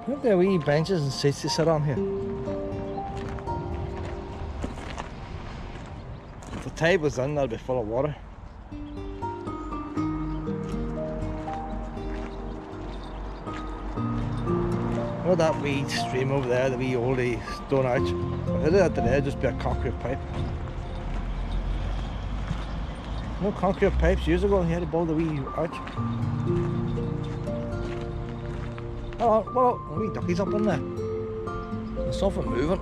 Look, there are wee benches and seats to sit on here. If the tide was in, that'd be full of water. Look at that wee stream over there, the wee oldie stone arch. If I did that today, it'd just be a concrete pipe. No concrete pipes years ago here above the wee arch. Oh, well, the wee duckies up in there. There's something moving.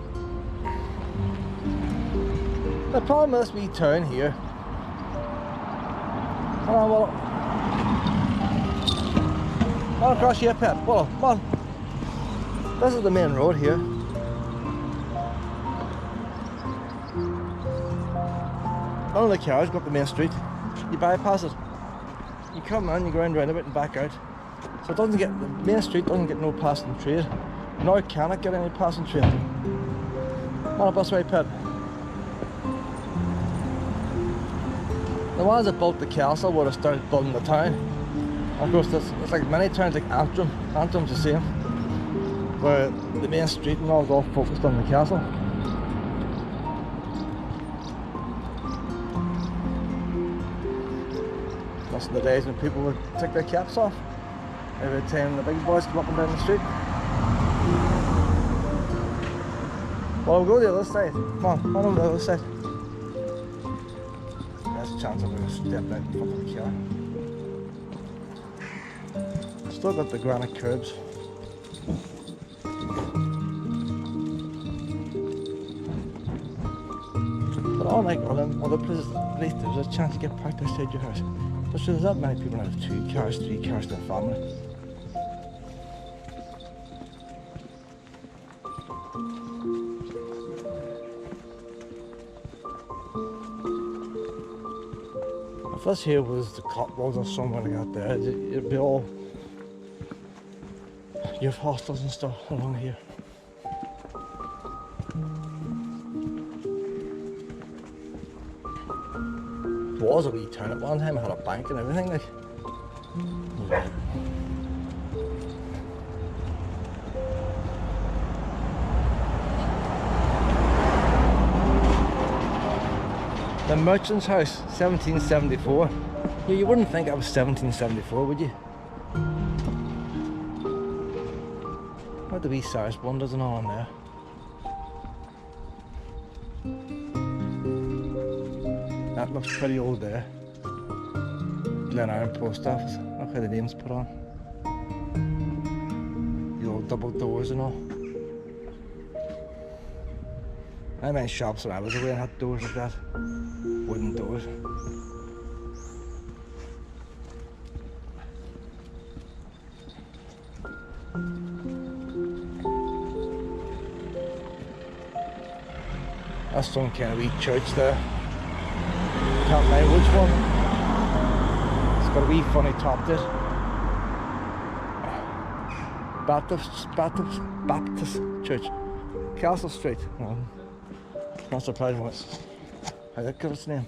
The problem is we turn here. Oh, well. Come across here, Pep. Well, come on. This is the main road here. None of the cars go up the main street. You bypass it. You come in, you go around a bit and back out. So it doesn't get, the main street doesn't get no passing trade. Nor can it get any passing trade. Come on up this way, Pet. The ones that built the castle would have started building the town. Of course, it's like many towns like Antrim. Antrim's the same. Where the main street and all is all focused on the castle. Those are the days when people would take their caps off every time the big boys come up and down the street. Well, we'll go the other side. Come on over the other side. There's a chance I'm going to step out in front of the car. Still got the granite curbs. But unlike other places, at least there's a chance to get parked outside your house. But sure, there's not many people that have 2 cars, 3 cars to a family. If this here was the Cotswolds or somewhere like that there, it'd be all your hostels and stuff along here. It was a wee town at one time, it had a bank and everything like. Yeah. The Merchant's House, 1774. Yeah, you wouldn't think it was 1774, would you? What the wee size wonders and all in there. That looks pretty old there. Glenarm post office. Look how the name's put on. The old double doors and all. I mean shops when I was away and had doors like that. Wooden doors. That's some kind of wee church there. Can't remember which one. It's got a wee funny top to it. Baptist Church. Castle Street. No, not surprising what how that got its name.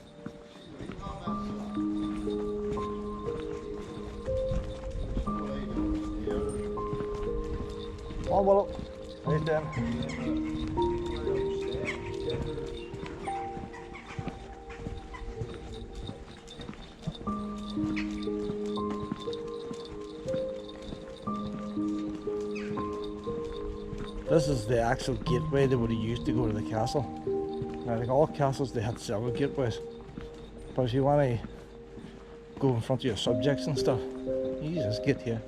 Oh, well, right then. This is the actual gateway they would have used to go to the castle. Now, like all castles, they had several gateways. But if you want to go in front of your subjects and stuff, you use this gate here.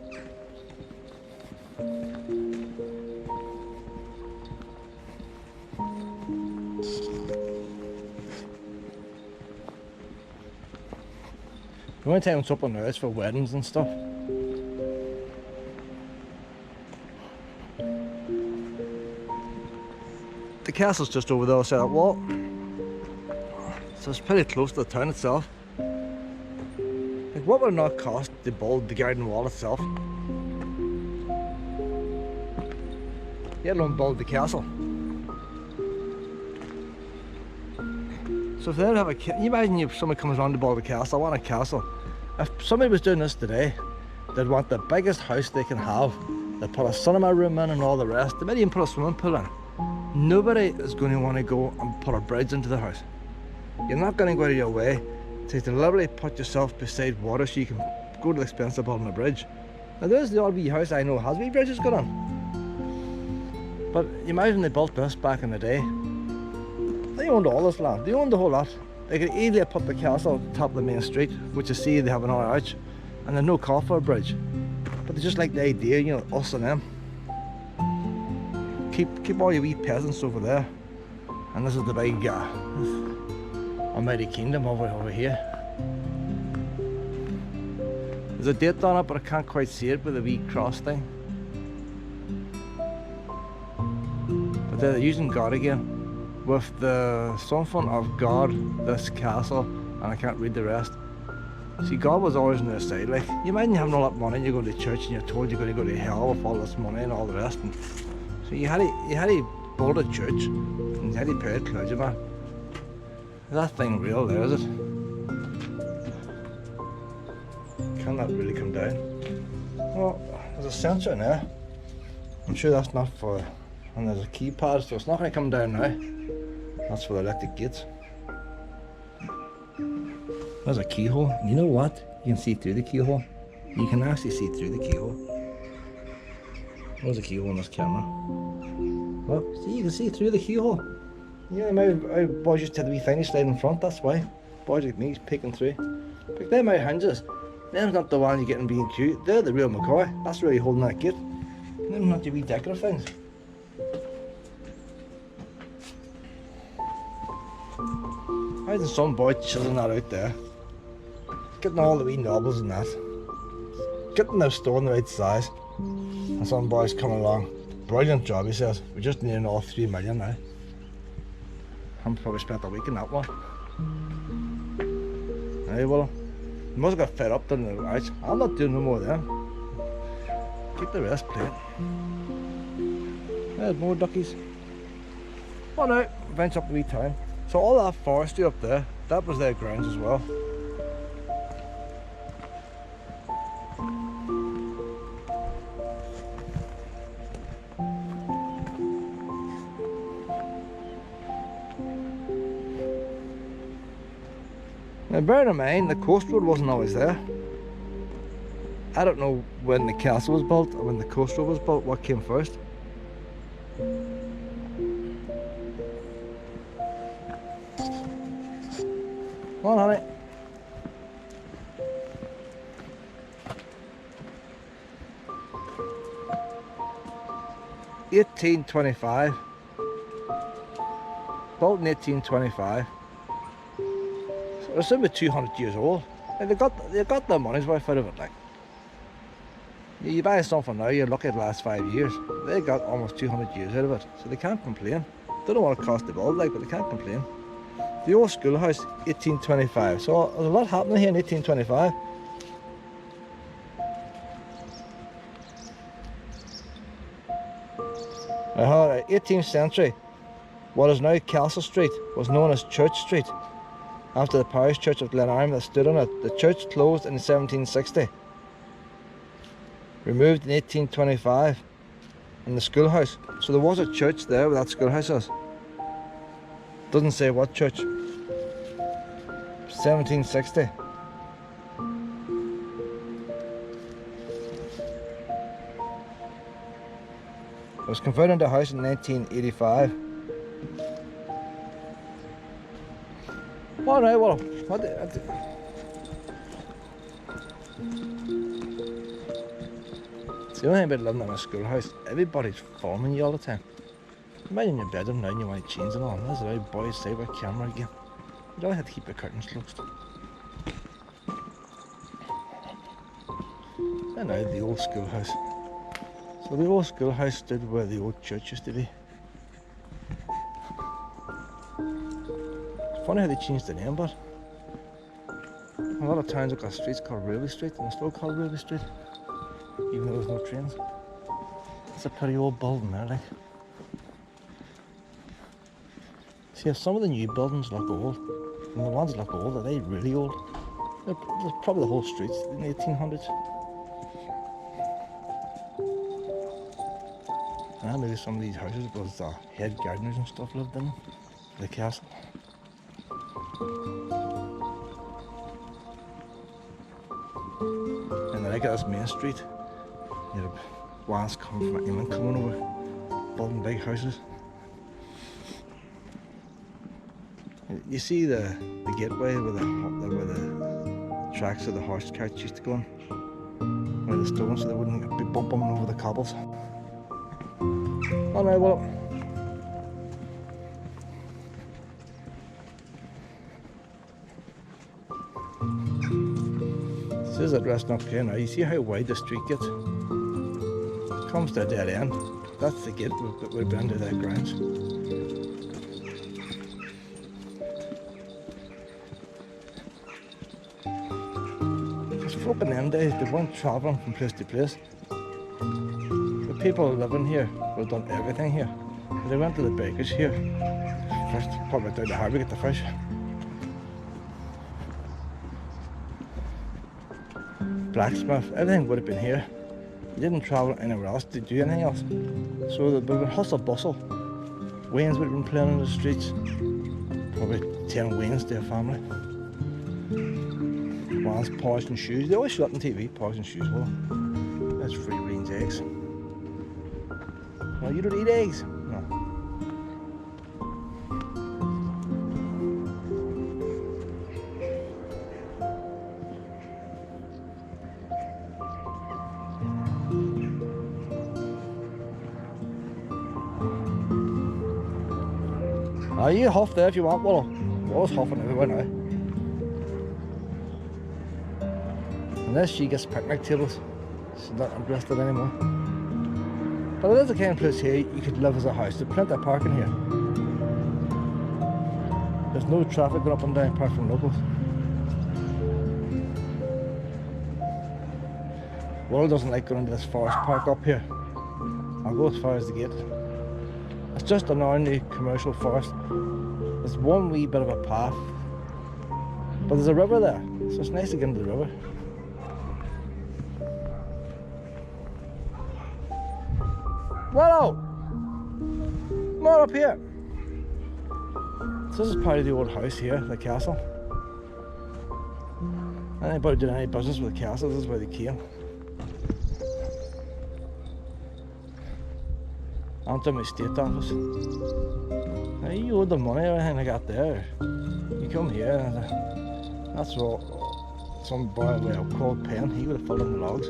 The only time it's open now is for weddings and stuff. The castle's just over the other side of that wall, so it's pretty close to the town itself. Like, what would it not cost to build the garden wall itself? Let alone build the castle. So if they don't have a can you imagine if somebody comes around to build a castle? I want a castle. If somebody was doing this today, they'd want the biggest house they can have They put a cinema room in and all the rest. They might even put a swimming pool in. Nobody is going to want to go and put a bridge into the house. You're not going to go out of your way to literally put yourself beside water so you can go to the expense of building a bridge. Now there's the odd wee house I know has wee bridges going on. But you imagine they built this back in the day. They owned all this land. They owned the whole lot. They could easily put the castle at the top of the main street, which you see they have another arch, and there's no call for a bridge. But they just like the idea, you know, us and them. Keep all your wee peasants over there. And this is the big almighty kingdom over here. There's a date on it, but I can't quite see it with a wee cross thing. But they're using God again. With the something of God, this castle, and I can't read the rest. See, God was always on their side. Like, you imagine having all that money and you're going to church and you're told you're going to go to hell with all this money and all the rest. And so you had to build a church and you had to pay a clergyman. Is that thing real there, is it? Can that really come down? Well, there's a sensor in there. I'm sure that's not for, and there's a keypad, so it's not going to come down now. That's for the electric gates. There's a keyhole. You know what? You can see through the keyhole. You can actually see through the keyhole. There's a keyhole in this camera. Well, see, you can see through the keyhole. You know, my boys used to have the wee tiny slide in front, that's why. Boys like me peeking through. But they're my hinges. Them's not the ones you get in B&Q. They're the real McCoy. That's really holding that gate. Them's not your wee decorative things. Imagine some boy chilling that out there, getting all the wee knobbles and that, getting their store in the right size, and some boys coming along. Brilliant job, he says. We're just nearing all 3 million now. I'm probably spent a week in that one. Hey, well, you must have got fed up doing the arch. I'm not doing no more of them. Keep the rest playing. There's more duckies. Oh no, venture up a wee time. So all that forestry up there, that was their grounds as well. Now bear in mind, the coast road wasn't always there. I don't know when the castle was built or when the coast road was built, what came first. Come on, honey. $1825. Built in 1825. So it's about 200 years old. And they got their money's worth out of it. Like, you buy something now, you look at the last 5 years. They got almost 200 years out of it, so they can't complain. Don't know what it cost to build, like, but they can't complain. The old schoolhouse, 1825. So there's a lot happening here in 1825. The 18th century, what is now Castle Street was known as Church Street, after the parish church of Glenarm that stood on it. The church closed in 1760. Removed in 1825 in the schoolhouse. So there was a church there where that schoolhouse is. Doesn't say what church. 1760. It was converted into a house in 1985. Alright, well, it's the only thing about living in a schoolhouse, everybody's filming you all the time. Imagine your bedroom now and you want to change it all. That's right, boys, say with camera again. You don't have to keep your curtains closed. And now the old schoolhouse. So the old schoolhouse stood where the old church used to be. It's funny how they changed the name, but a lot of towns have got streets called Railway Street and they're still called Railway Street, even though there's no trains. It's a pretty old building there, like. See, some of the new buildings look old, and the ones that look old, are they really old? There's probably the whole streets in the 1800s. I knew some of these houses was head gardeners and stuff lived in them, the castle. And then I got this main street. You had ones coming from England coming over, building big houses. You see the gateway where the tracks of the horse carts used to go on, where the stones so they wouldn't be bumping over the cobbles. Oh no, well. This is it resting up here now. You see how wide the street gets? It comes to a dead end. That's the gate we've been to the grounds. Because folk in them days, they weren't travelling from place to place. The people living here would have done everything here. They went to the bakers here. First, probably down the harbour to get the fish. Blacksmith, everything would have been here. You didn't travel anywhere else to do anything else. So there would have been hustle bustle. Wains would have been playing on the streets. Probably 10 wains to a family. One's polishing shoes. They always show up on TV, polishing shoes. Well, that's free range eggs. No, you don't eat eggs? No. You huff there if you want, Willow. You're always huffing everywhere now. Unless she gets picnic tables, she's not interested anymore. But it is the kind of place here you could live as a house. There's plenty of parking here. There's no traffic going up and down apart from locals. Willow doesn't like going into this forest park up here. I'll go as far as the gate. It's just an ordinary commercial forest. There's one wee bit of a path, but there's a river there, so it's nice to get into the river. Willow! Come on up here! So this is part of the old house here, the castle. Anybody doing any business with the castle, this is where they came. Antrim estate office. Now you owe the money, everything I got there. You come here, and that's all. Some boy with a cold pen, he would have filled in the logs.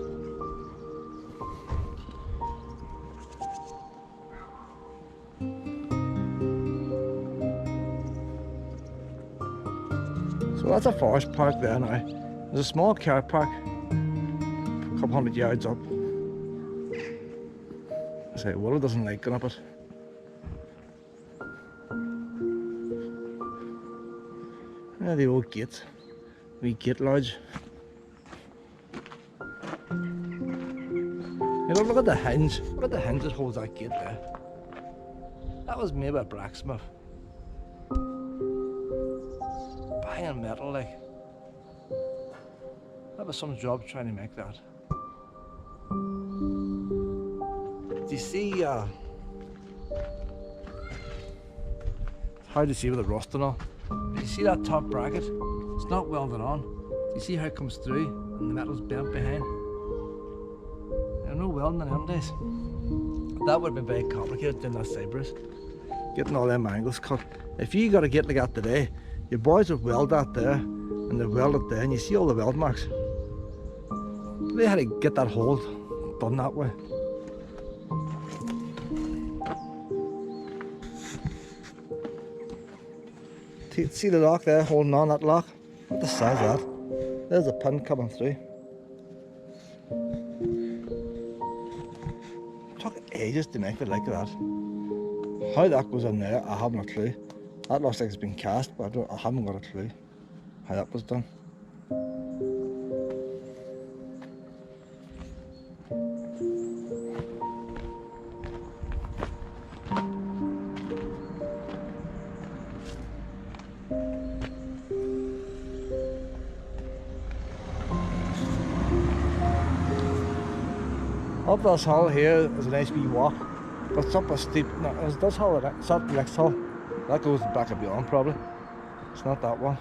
So that's a forest park there now. There's a small car park, a couple 100 yards up. I say, Willow doesn't like going up it. Yeah, the old gate, wee gate lodge. You know, look at the hinge. Look at the hinge that holds that gate there. That was made by a blacksmith. Banging metal, like. That was some job trying to make that. Do you see, hard to see with the rust and all. Do you see that top bracket? It's not welded on. Do you see how it comes through and the metal's bent behind? There's no welding in them days. That would have been very complicated doing that Cypress. Getting all them angles cut. If you got a gate like that today, your boys would weld that there and they weld it there and you see all the weld marks. They had to get that hole done that way. See the lock there, holding on that lock? What the size of that? There's a pin coming through. It took ages to make it like that. How that goes in there, I haven't a clue. That looks like it's been cast, but I haven't got a clue how that was done. Up this hill here is a nice wee walk. But it's up a steep, no, it's this hill, it's not the next hill. That goes back and beyond probably. It's not that one.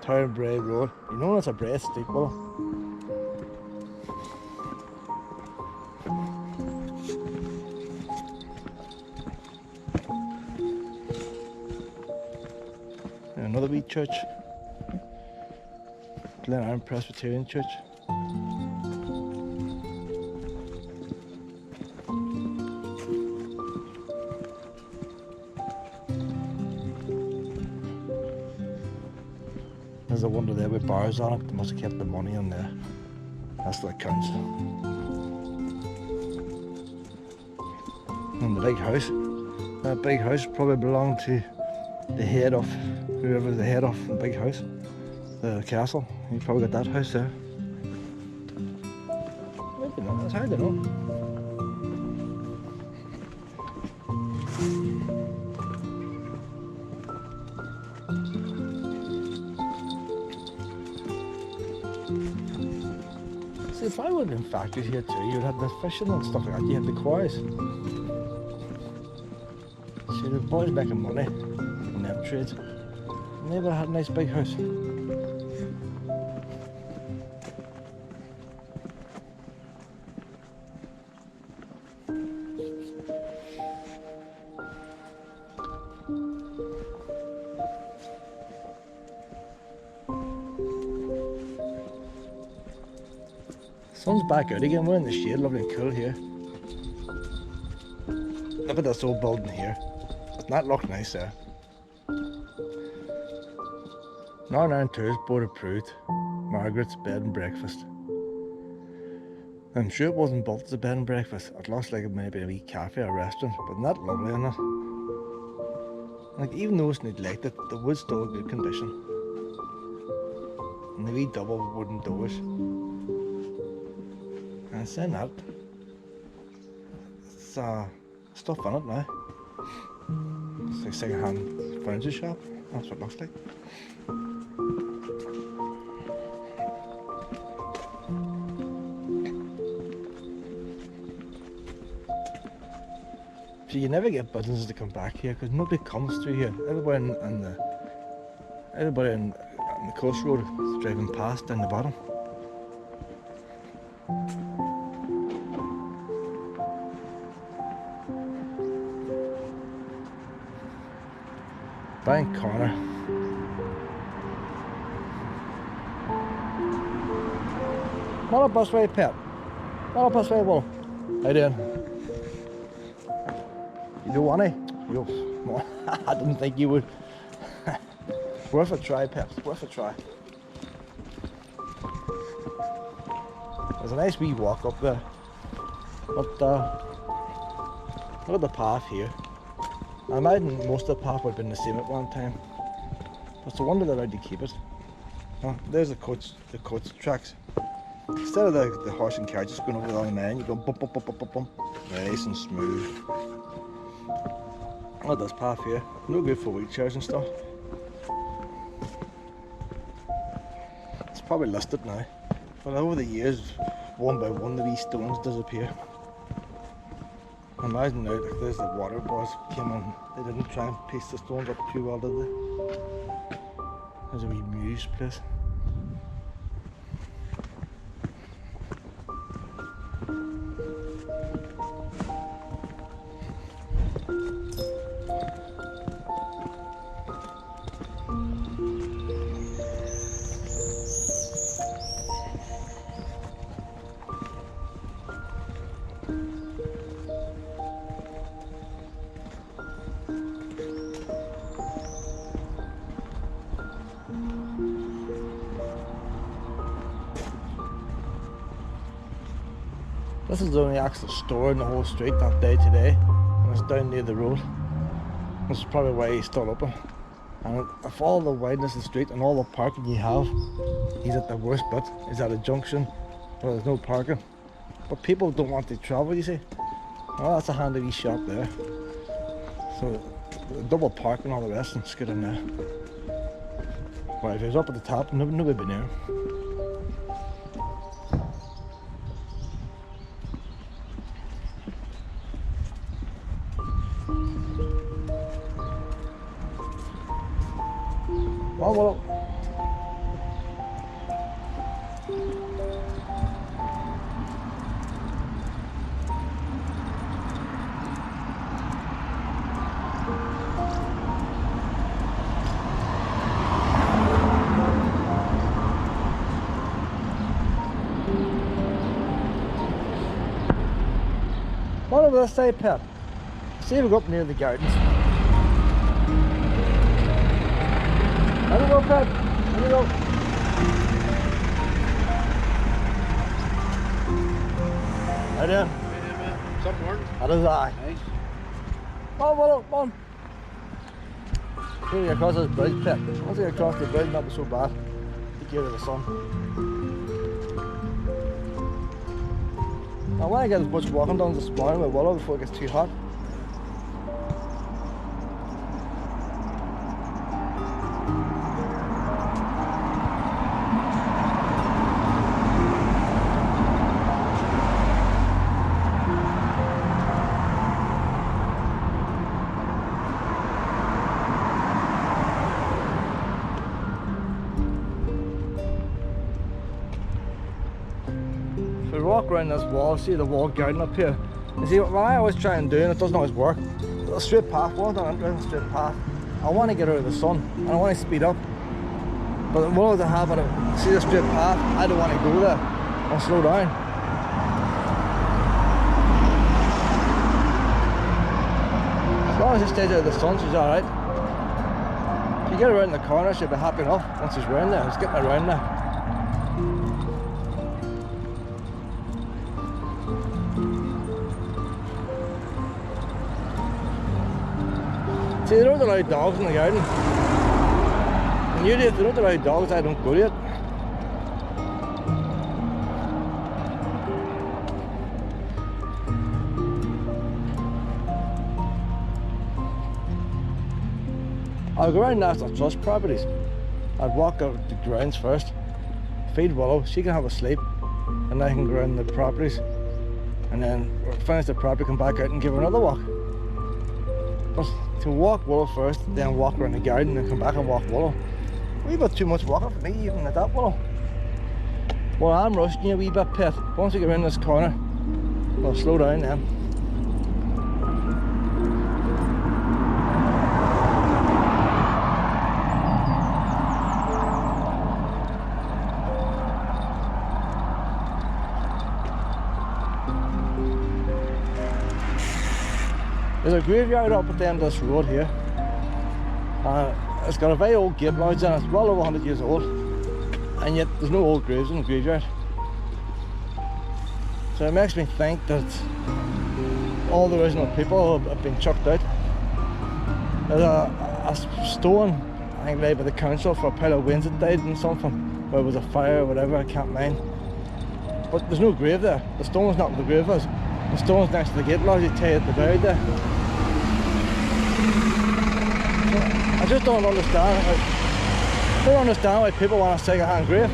Town Bray Road. You know it's a Bray steep, Willow. And another wee church. Glenarm Presbyterian Church. There's a wonder there with bars on it. They must have kept the money in there. That's what counts. And the big house. That big house probably belonged to the head of, whoever's the head of the big house. The castle. You probably got that house there. Maybe not, it's hard to know. See, if I would have been factories here too, you'd have the fishing and stuff like that. You had the quarries. See, the boys making money in them trades. And they would have had a nice big house. Sun's back out again, we're in the shade, lovely and cool here. Look at this old building here. Doesn't that look nice there? Northern Tours board approved. Margaret's bed and breakfast. I'm sure it wasn't built as a bed and breakfast. It looks like it may be a wee cafe or restaurant, but isn't that lovely, isn't it? Like, even though it's neglected, the wood's still in good condition. And the wee double wooden doors. And saying that, it's stuff in it now. It's like a second-hand furniture shop. That's what it looks like. So you never get businesses to come back here because nobody comes through here. Everybody on the coast road is driving past down the bottom. Bank corner. Not up this way, Pep. Not up this way, Will. How you doing? You don't want to? I didn't think you would. Worth a try, Pep. Worth a try. There's a nice wee walk up there. But look at the path here. I imagine most of the path would have been the same at one time. But it's a wonder they're allowed to keep it. Oh, there's the coach tracks. Instead of the horse and carriage just going over the line, you go bump, bump, bump, bump, bump, bump. Nice and smooth. Look at this path here. No good for wheelchairs and stuff. It's probably listed now. But over the years, one by one, the wee stones disappear. Imagine now, like there's the water boys came in. They didn't try and piece the stones up too well, did they? There's a wee muse place. This is the only actual store in the whole street that day today, and it's down near the road. This is probably why he's still open. And if all the wideness of the street and all the parking you have, he's at the worst bit. He's at a junction where there's no parking. But people don't want to travel, you see. Well, that's a handy wee shop there. So double park and all the rest, and it's good in there. But if he was up at the top, nobody would be near him. Willow. What over this side, Pep? See if we go up near the gardens. There we go, Pep. There we go. How you doing? Something working. How does I? Nice. Come on, Willow, come on. Here we get across this bridge, Pep. Once we get across the bridge, not be so bad. Get out of the sun. I want to get as much walking done this morning with Willow before it gets too hot. We walk around this wall, see the wall garden up here. You see, what I always try and do, and it doesn't always work, a straight path, walk down a straight path. I want to get out of the sun, and I want to speed up. But what I have on it, see the straight path, I don't want to go there. I'll slow down. As long as he stays out of the sun, she's alright. If you get around the corner, she'll be happy enough once he's round there. He's getting around there. See, they don't allow dogs in the garden. And usually if they don't allow dogs, I don't go to it. I'll go around National Trust properties. I'd walk out the grounds first, feed Willow, she can have a sleep, and I can go around the properties. And then finish the property, come back out and give her another walk. But to walk Willow first, then walk around the garden and come back and walk Willow. A wee bit too much walking for me, even at that, Willow. Well, I'm rushing you a wee bit, Pet. Once we get around this corner, I'll slow down then. There's a graveyard up at the end of this road here. It's got a very old gate lodge in it. It's well over 100 years old. And yet there's no old graves in the graveyard. So it makes me think that all the original people have been chucked out. There's a stone, I think, laid by the council for a pile of wins that died in something. Where it was a fire or whatever, I can't mind. But there's no grave there. The stone's not where the grave is. The stone's next to the gate lodge, you tell you they're buried there. I just don't understand. I don't understand why people want a second-hand grave.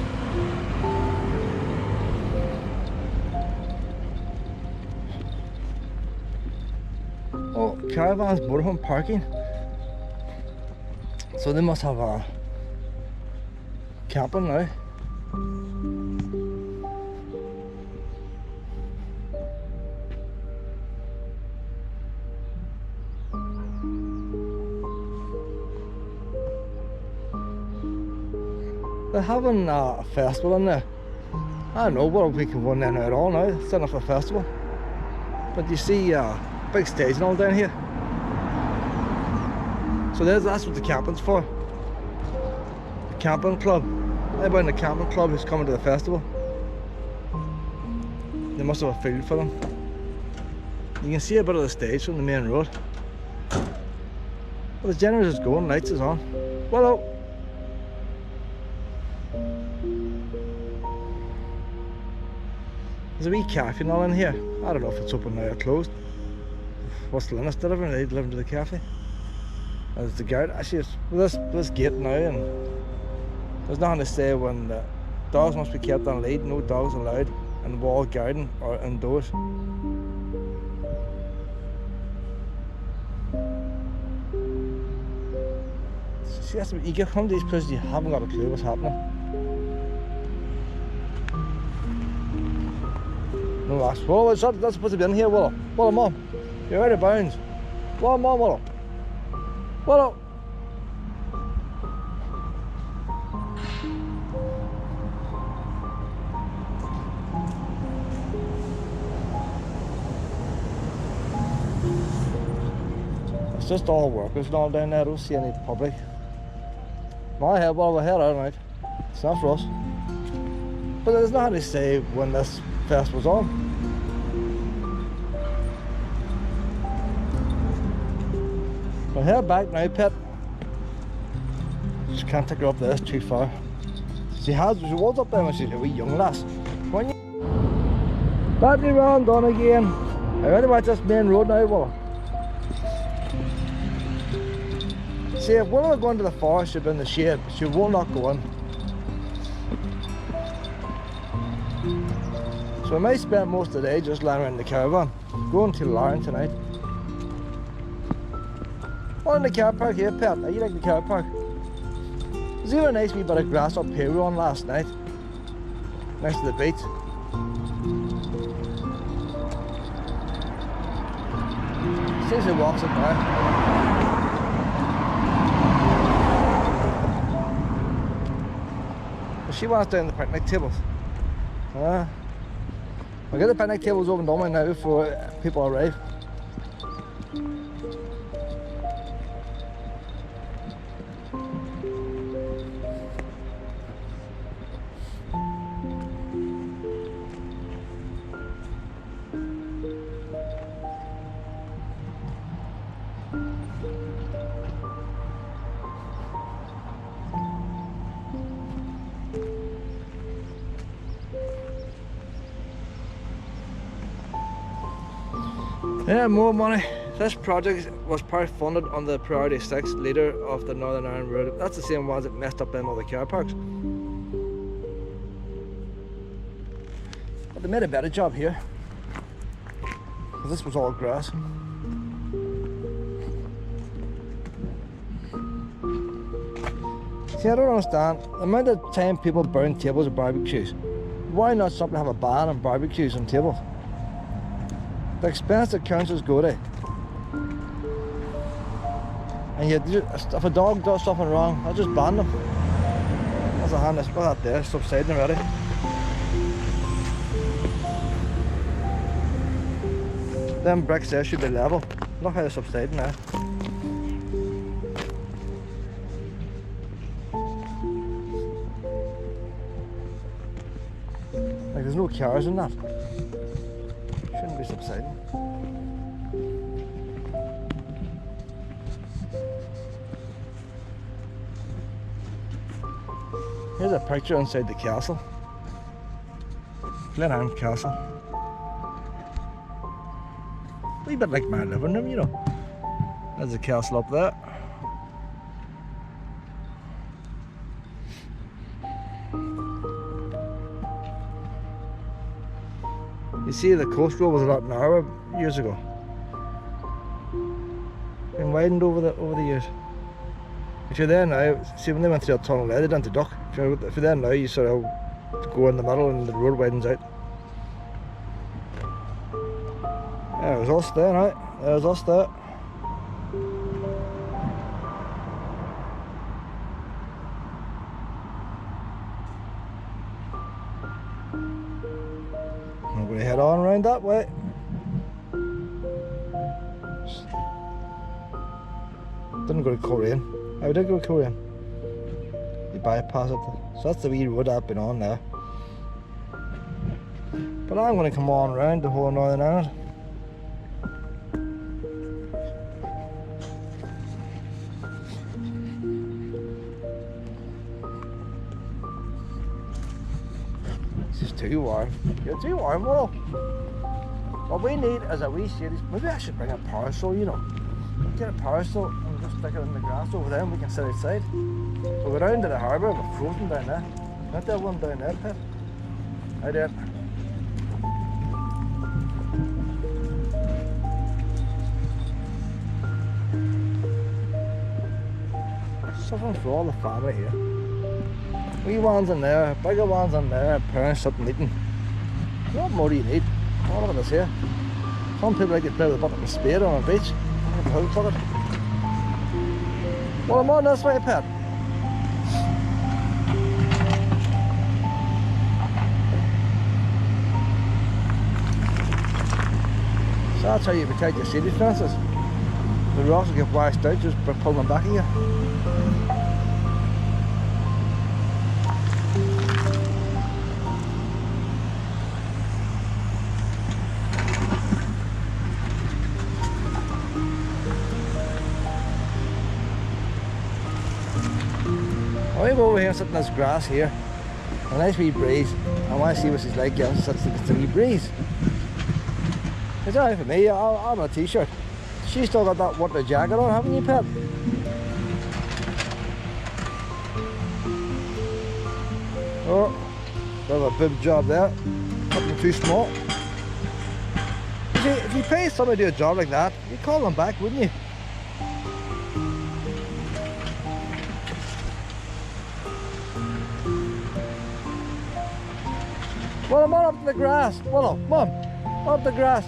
Oh, caravans, motorhome parking. So they must have a camping now. They're having a festival in there. I don't know what we can go in there now at all now, setting up a festival. But you see big stage and all down here. So that's what the camping's for. The camping club. Everybody in the camping club who's coming to the festival. They must have a field for them. You can see a bit of the stage from the main road. Well, the generator's going, lights is on. Willow. There's a wee cafe and all in here. I don't know if it's open now or closed. What's the limit delivering? Are they delivering to the cafe? There's the guard. Actually, it's this gate now, and there's nothing to say when the dogs must be kept on lead. No dogs allowed in wall garden or indoors. See, you get come to these places, you haven't got a clue what's happening. No, Willow, that's supposed to be in here, Willow. Willow, Mum, you're out of bounds. Willow, Mum, Willow. Willow. It's just all workers and all down there. I don't see any public. My head, well, we're here, alright. It's not for us. But there's nothing to say when this festival's on. We're here back now, Pet. Just can't take her up there, it's too far. She was up there when she was a wee young lass. When you... Battery round on again. I ready about this main road now, Willow. See, if Willow were going to the forest, she'd be in the shade, but she will not go in. So I may spend most of the day just lying around the caravan, going to Glenarm tonight. On the car park here, Pet. Now, you like the car park? There's even a nice wee bit of grass up here we were on last night, next to the beach. Susie walks up now. She wants down the picnic tables. I'll get the picnic tables opened on now before people arrive. Yeah, more money. This project was part funded on the Priority 6 leader of the Northern Ireland Road. That's the same ones that messed up them other car parks. But they made a better job here. This was all grass. See, I don't understand the amount of time people burn tables at barbecues. Why not simply have a ban on barbecues and tables? The expense that councils go to. And yet, if a dog does something wrong, I'll just ban them. That's a hand, that's that there, subsiding already. Them bricks there should be level. Look how they're subsiding now. Like there's no cars in that. Shouldn't be subsiding. Here's a picture inside the castle. Glenarm Castle. A wee bit like my living room, you know. There's a castle up there. You see, the coast road was a lot narrower years ago. Been widened over the years. If you're there now, see when they went through a tunnel there, they didn't duck. If you're there now, you sort of go in the middle and the road widens out. Yeah, it was us there, right? There's us there. I'm going to head on around that way. Didn't go to Korean. I did go to Korean. You bypass it. So that's the wee road I've been on there. But I'm going to come on around the whole Northern Ireland. This is too warm. You're too warm, Willow. What we need is a wee shady. Maybe I should bring a parasol, you know. Get a parasol and just stick it in the grass over there and we can sit outside. We'll go down to the harbour, we're frozen down there. Not that one down there, Pet. Right there. Something for all the family here. Wee ones in there, bigger ones in there, parents sitting eating. What more do you need? All of us here. Some people like to play with a bucket and spade on a beach. I have a whole bucket. Well, I'm on this way, Pat. So that's how you protect your city fences. The rocks will get washed out just by pulling them back at you. I go over here and sit in this grass here. A nice wee breeze. I want to see what she's like. Yeah, it's a wee breeze. It's alright for me. I'm in a t-shirt. She's still got that winter jacket on, haven't you, Pet? Oh, bit of a bib job there. Nothing too small. See, if you pay somebody to do a job like that, you'd call them back, wouldn't you? Well, I'm on up to the grass. Willow, Mum, up the grass.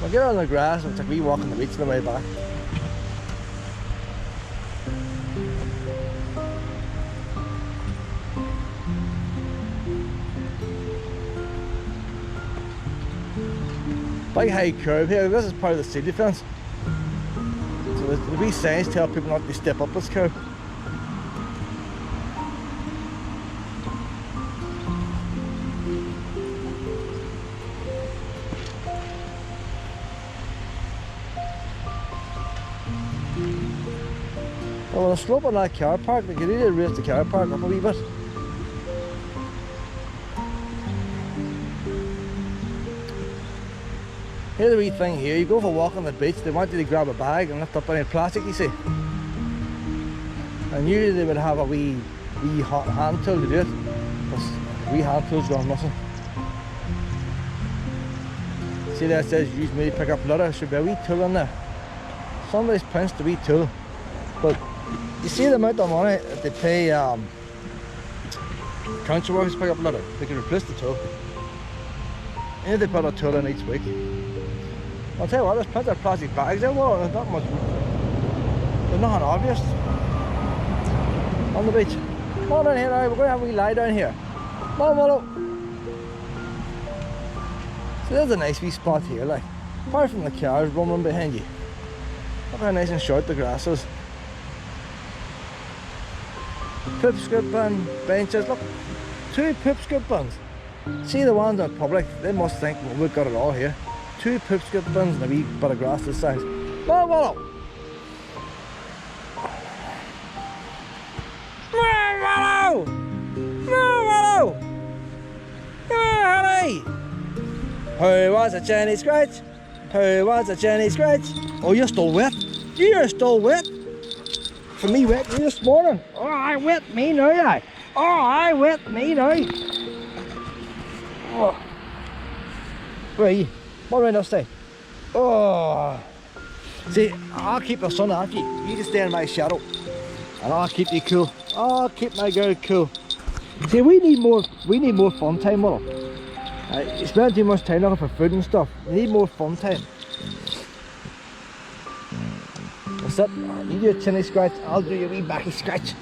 We'll get on the grass and take a wee walk on the beach on the way back. Big high curve here. This is part of the city fence. So the wee signs tell people not to step up this curve. Well, the slope on that car park, they could either raise the car park up a wee bit. Here's the wee thing here, you go for a walk on the beach, they want you to grab a bag and lift up any plastic you see. And usually they would have a wee hand tool to do it. Because wee hand tool's gone missing. See there it says use me to pick up litter, there should be a wee tool in there. Somebody's pinched a wee tool. But you see the amount of money that they pay council workers to pick up litter. They can replace the tool. And they put a tool in each week. I'll tell you what, there's plenty of plastic bags there. Well, there's not much. There's nothing obvious on the beach. Come on down here now, we're going to have a wee lie down here. Come on, Willow. So there's a nice wee spot here, like. Apart from the cars roaming behind you. Look how nice and short the grass is. Poop scoop bin, benches, look, 2 poop scoop bins. See the ones in public, they must think, well, we've got it all here. 2 poop scoop bins and a wee bit of grass this size. Come on, Willow! Come on, Willow! Come on, Willow! Come on, honey! Who wants a Jenny scratch? Who wants a Jenny scratch? Oh, you're still wet. You're still wet. For me wet you this morning. Oh, I wet me now, I. Oh, I wet me now. Oh. Where are you? What do I not say? Oh. See, I'll keep the sun off you. You just stay in my shadow. And I'll keep you cool. I'll keep my girl cool. See, we need more fun time, Willow. You spend too much time looking for food and stuff. We need more fun time. That's it. You do a chinny scratch, I'll do your wee backy scratch.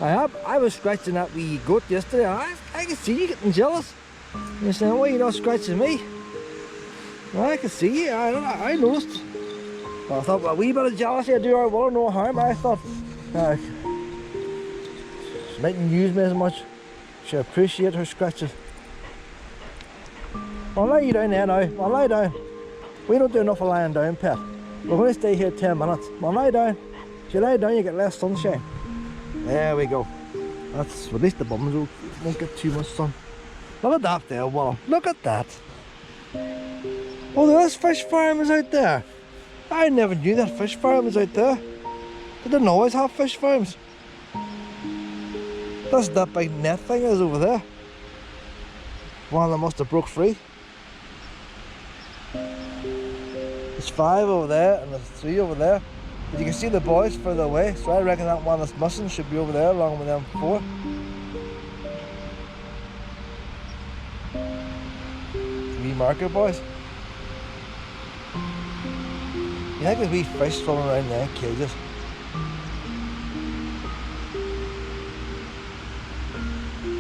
I was scratching that wee goat yesterday. I can see you getting jealous. You're saying, why are you not scratching me? Well, I can see you. I noticed. Well, I thought, well, a wee bit of jealousy, I do our Willow no harm. I thought, she mightn't use me as much. She appreciate her scratches. I'll lie you down there now. I'll lie down. We don't do enough of lying down, Pet. We're going to stay here 10 minutes. I'll lie down. If you lie down, you get less sunshine. There we go. That's at least the bums won't get too much sun. Look at that there, Willow. Look at that. Oh, there's fish farms out there. I never knew that fish farm was out there. They didn't always have fish farms. That's that big net thing is over there. One of them must have broke free. You There's 5 over there and there's 3 over there. But you can see the boys further away, so I reckon that one that's missing should be over there along with them 4. Wee marker boys. You think there's wee fish swimming around there in cages?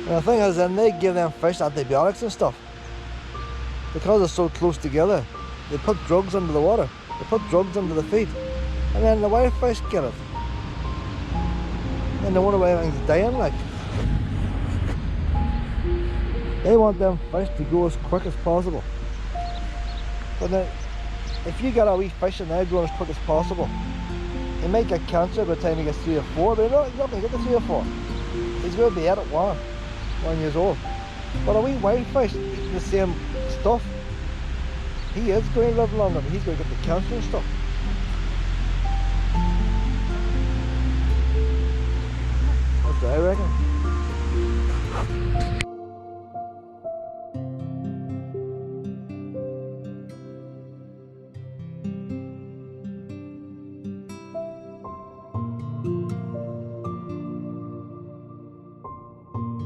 And the thing is, then they give them fish antibiotics and stuff. Because they're so close together, they put drugs into the water, they put drugs into the feed, and then the wild fish get it. And they wonder why everything's dying like. They want them fish to go as quick as possible. But then, if you get a wee fish in there going as quick as possible, he might get cancer by the time he gets 3 or 4, but he's not going to get the 3 or 4. He's going to be out at 1 years old. But a wee wild fish eating the same stuff, he is going to live longer, but he's going to get the cancer and stuff. That's what I reckon.